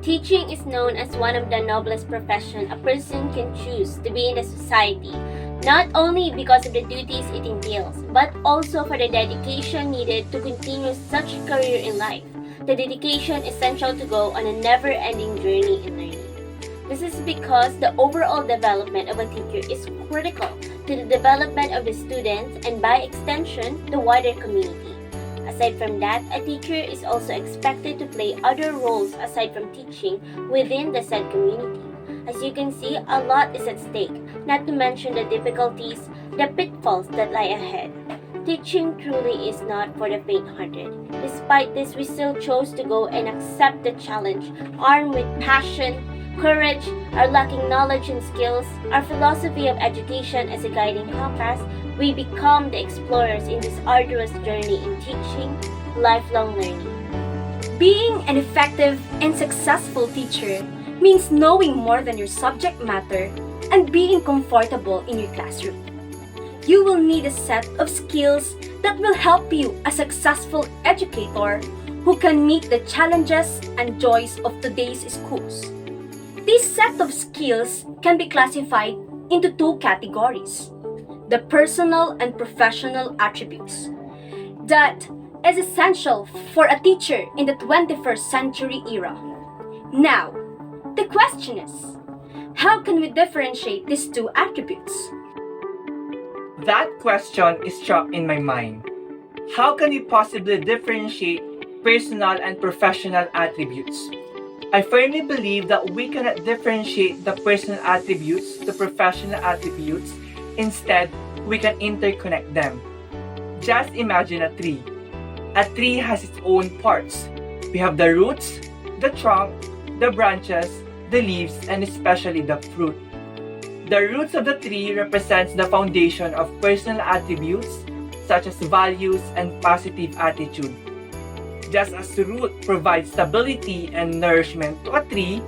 Teaching is known as one of the noblest professions a person can choose to be in the society, not only because of the duties it entails, but also for the dedication needed to continue such a career in life. The dedication essential to go on a never-ending journey in learning. This is because the overall development of a teacher is critical to the development of the students and by extension, the wider community. Aside from that, a teacher is also expected to play other roles aside from teaching within the said community. As you can see, a lot is at stake, not to mention the difficulties, the pitfalls that lie ahead. Teaching truly is not for the faint-hearted. Despite this, we still chose to go and accept the challenge, armed with passion, courage, our lacking knowledge and skills, our philosophy of education as a guiding compass. We become the explorers in this arduous journey in teaching, lifelong learning. Being an effective and successful teacher means knowing more than your subject matter and being comfortable in your classroom. You will need a set of skills that will help you a successful educator who can meet the challenges and joys of today's schools. This set of skills can be classified into two categories: the personal and professional attributes. That is essential for a teacher in the 21st century era. Now, the question is, how can we differentiate these two attributes? That question is stuck in my mind. How can we possibly differentiate personal and professional attributes? I firmly believe that we cannot differentiate the personal attributes to professional attributes. Instead, we can interconnect them. Just imagine a tree. A tree has its own parts. We have the roots, the trunk, the branches, the leaves, and especially the fruit. The roots of the tree represents the foundation of personal attributes such as values and positive attitude. Just as the root provides stability and nourishment to a tree,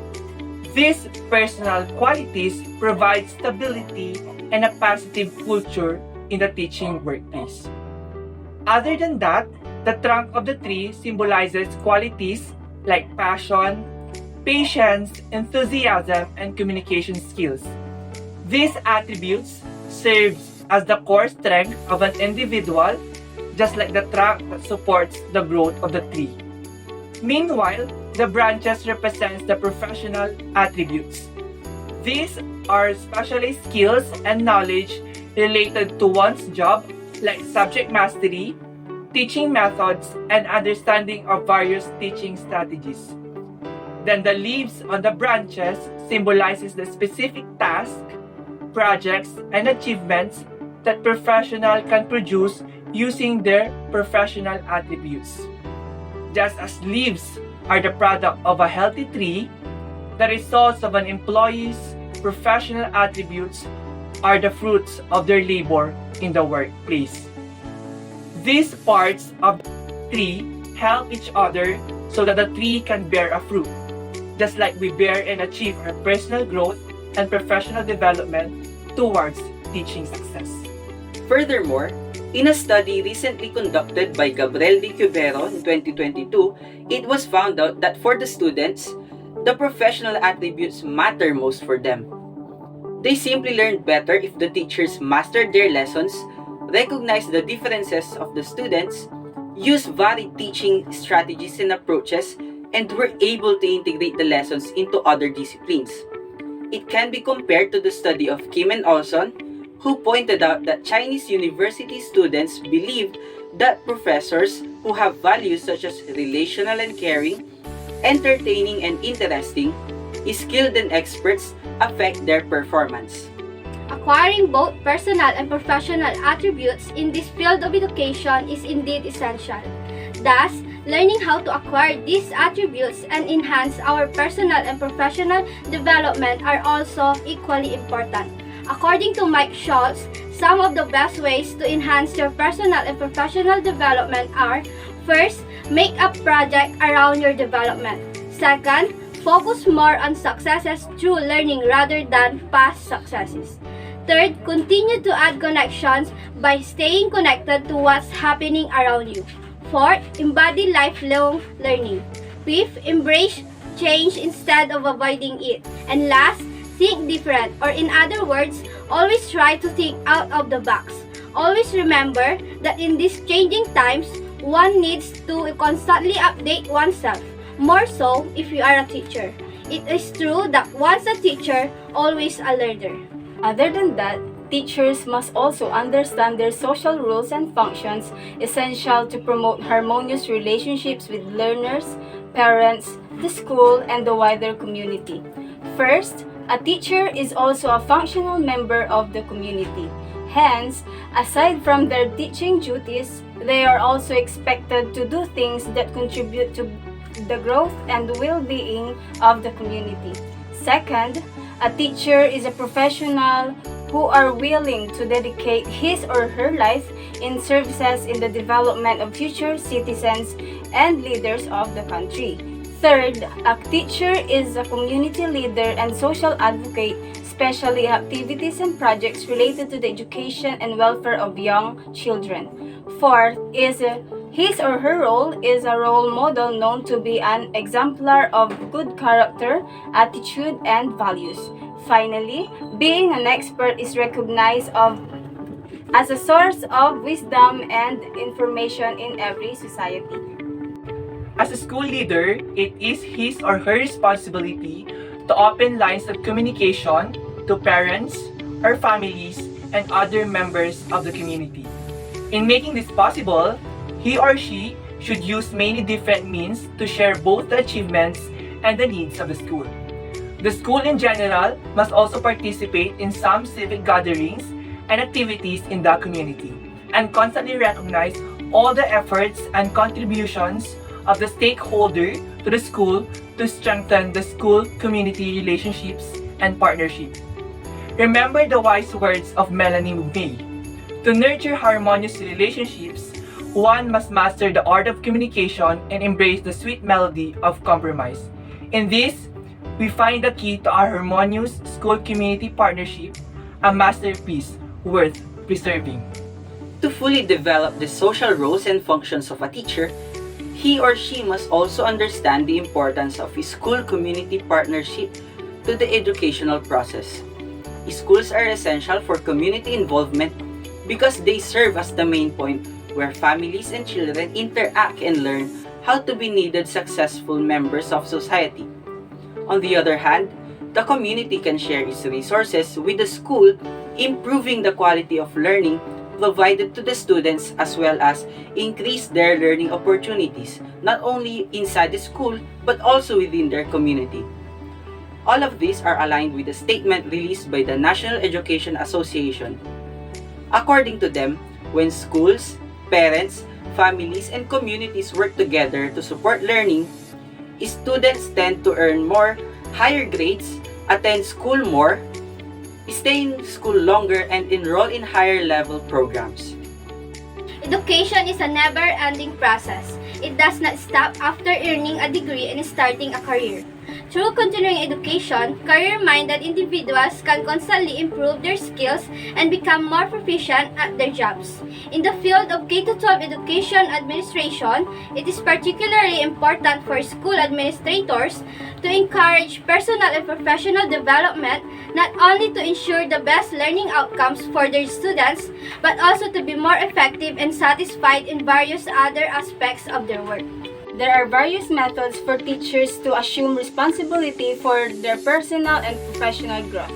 these personal qualities provide stability and a positive culture in the teaching workplace. Other than that, the trunk of the tree symbolizes qualities like passion, patience, enthusiasm, and communication skills. These attributes serve as the core strength of an individual, just like the trunk that supports the growth of the tree. Meanwhile, the branches represent the professional attributes. These are specialized skills and knowledge related to one's job, like subject mastery, teaching methods, and understanding of various teaching strategies. Then the leaves on the branches symbolizes the specific tasks, projects, and achievements that professional can produce using their professional attributes. Just as leaves are the product of a healthy tree, the results of an employee's professional attributes are the fruits of their labor in the workplace. These parts of the tree help each other so that the tree can bear a fruit, just like we bear and achieve our personal growth and professional development towards teaching success. Furthermore, in a study recently conducted by Gabriel D. Cubero in 2022, it was found out that for the students, the professional attributes matter most for them. They simply learn better if the teachers mastered their lessons, recognized the differences of the students, used varied teaching strategies and approaches, and were able to integrate the lessons into other disciplines. It can be compared to the study of Kim and Olson, who pointed out that Chinese university students believed that professors who have values such as relational and caring, entertaining and interesting, skilled and experts affect their performance. Acquiring both personal and professional attributes in this field of education is indeed essential. Thus, learning how to acquire these attributes and enhance our personal and professional development are also equally important. According to Mike Schultz, some of the best ways to enhance your personal and professional development are: first, make a project around your development. Second, focus more on successes through learning rather than past successes. Third, continue to add connections by staying connected to what's happening around you. Fourth, embody lifelong learning. Fifth, embrace change instead of avoiding it. And last, think different, or in other words, always try to think out of the box. Always remember that in these changing times, one needs to constantly update oneself, more so if you are a teacher. It is true that once a teacher, always a learner. Other than that, teachers must also understand their social roles and functions essential to promote harmonious relationships with learners, parents, the school, and the wider community. First, a teacher is also a functional member of the community. Hence, aside from their teaching duties, they are also expected to do things that contribute to the growth and well-being of the community. Second, a teacher is a professional who are willing to dedicate his or her life in services in the development of future citizens and leaders of the country. Third, a teacher is a community leader and social advocate, especially activities and projects related to the education and welfare of young children. Fourth is his or her role is a role model known to be an exemplar of good character, attitude, and values. Finally, being an expert is recognized as a source of wisdom and information in every society. As a school leader, it is his or her responsibility to open lines of communication to parents, or families, and other members of the community. In making this possible, he or she should use many different means to share both the achievements and the needs of the school. The school in general must also participate in some civic gatherings and activities in the community, and constantly recognize all the efforts and contributions of the stakeholder to the school to strengthen the school-community relationships and partnership. Remember the wise words of Melanie May. To nurture harmonious relationships, one must master the art of communication and embrace the sweet melody of compromise. In this, we find the key to our harmonious school-community partnership, a masterpiece worth preserving. To fully develop the social roles and functions of a teacher, he or she must also understand the importance of a school-community partnership to the educational process. Schools are essential for community involvement because they serve as the main point where families and children interact and learn how to be needed successful members of society. On the other hand, the community can share its resources with the school, improving the quality of learning provided to the students as well as increase their learning opportunities, not only inside the school but also within their community. All of these are aligned with the statement released by the National Education Association. According to them, when schools, parents, families, and communities work together to support learning, students tend to earn more, higher grades, attend school more, stay in school longer, and enroll in higher level programs. Education is a never-ending process. It does not stop after earning a degree and starting a career. Through continuing education, career-minded individuals can constantly improve their skills and become more proficient at their jobs. In the field of K-12 education administration, it is particularly important for school administrators to encourage personal and professional development, not only to ensure the best learning outcomes for their students, but also to be more effective and satisfied in various other aspects of their work. There are various methods for teachers to assume responsibility for their personal and professional growth.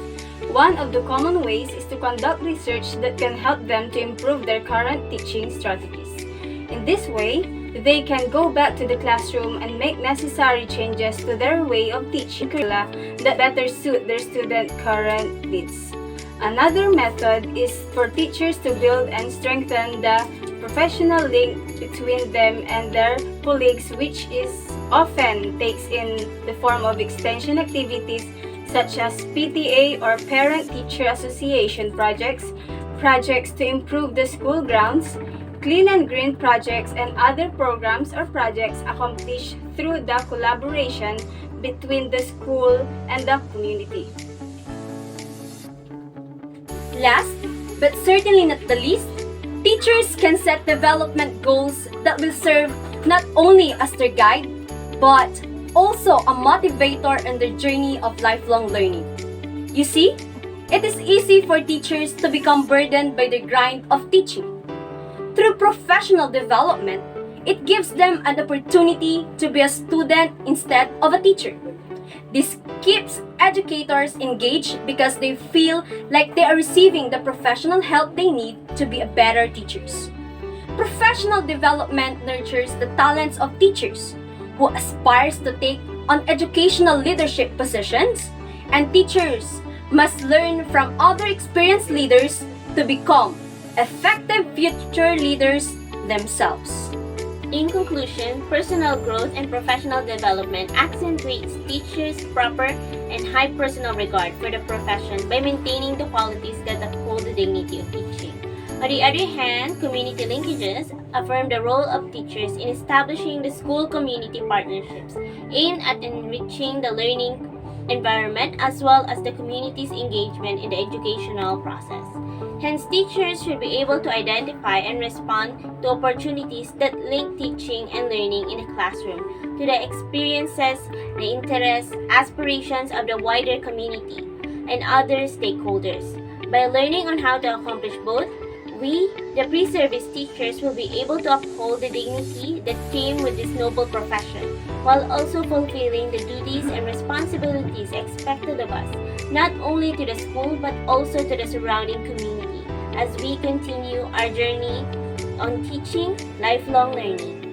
One of the common ways is to conduct research that can help them to improve their current teaching strategies. In this way, they can go back to the classroom and make necessary changes to their way of teaching curricula that better suit their student current needs. Another method is for teachers to build and strengthen the professional link between them and their colleagues, which is often takes in the form of extension activities such as PTA or Parent-Teacher Association projects, projects to improve the school grounds, clean and green projects, and other programs or projects accomplished through the collaboration between the school and the community. Last, but certainly not the least, teachers can set development goals that will serve not only as their guide, but also a motivator in their journey of lifelong learning. You see, it is easy for teachers to become burdened by the grind of teaching. Through professional development, it gives them an opportunity to be a student instead of a teacher. This keeps educators engaged because they feel like they are receiving the professional help they need to be a better teachers. Professional development nurtures the talents of teachers who aspires to take on educational leadership positions, and teachers must learn from other experienced leaders to become effective future leaders themselves. In conclusion, personal growth and professional development accentuates teachers' proper and high personal regard for the profession by maintaining the qualities that uphold the dignity of teaching. On the other hand, community linkages affirm the role of teachers in establishing the school-community partnerships aimed at enriching the learning environment as well as the community's engagement in the educational process. Hence, teachers should be able to identify and respond to opportunities that link teaching and learning in the classroom to the experiences, the interests, aspirations of the wider community and other stakeholders. By learning on how to accomplish both, we, the pre-service teachers, will be able to uphold the dignity that came with this noble profession, while also fulfilling the duties and responsibilities expected of us, not only to the school but also to the surrounding community, as we continue our journey on teaching lifelong learning.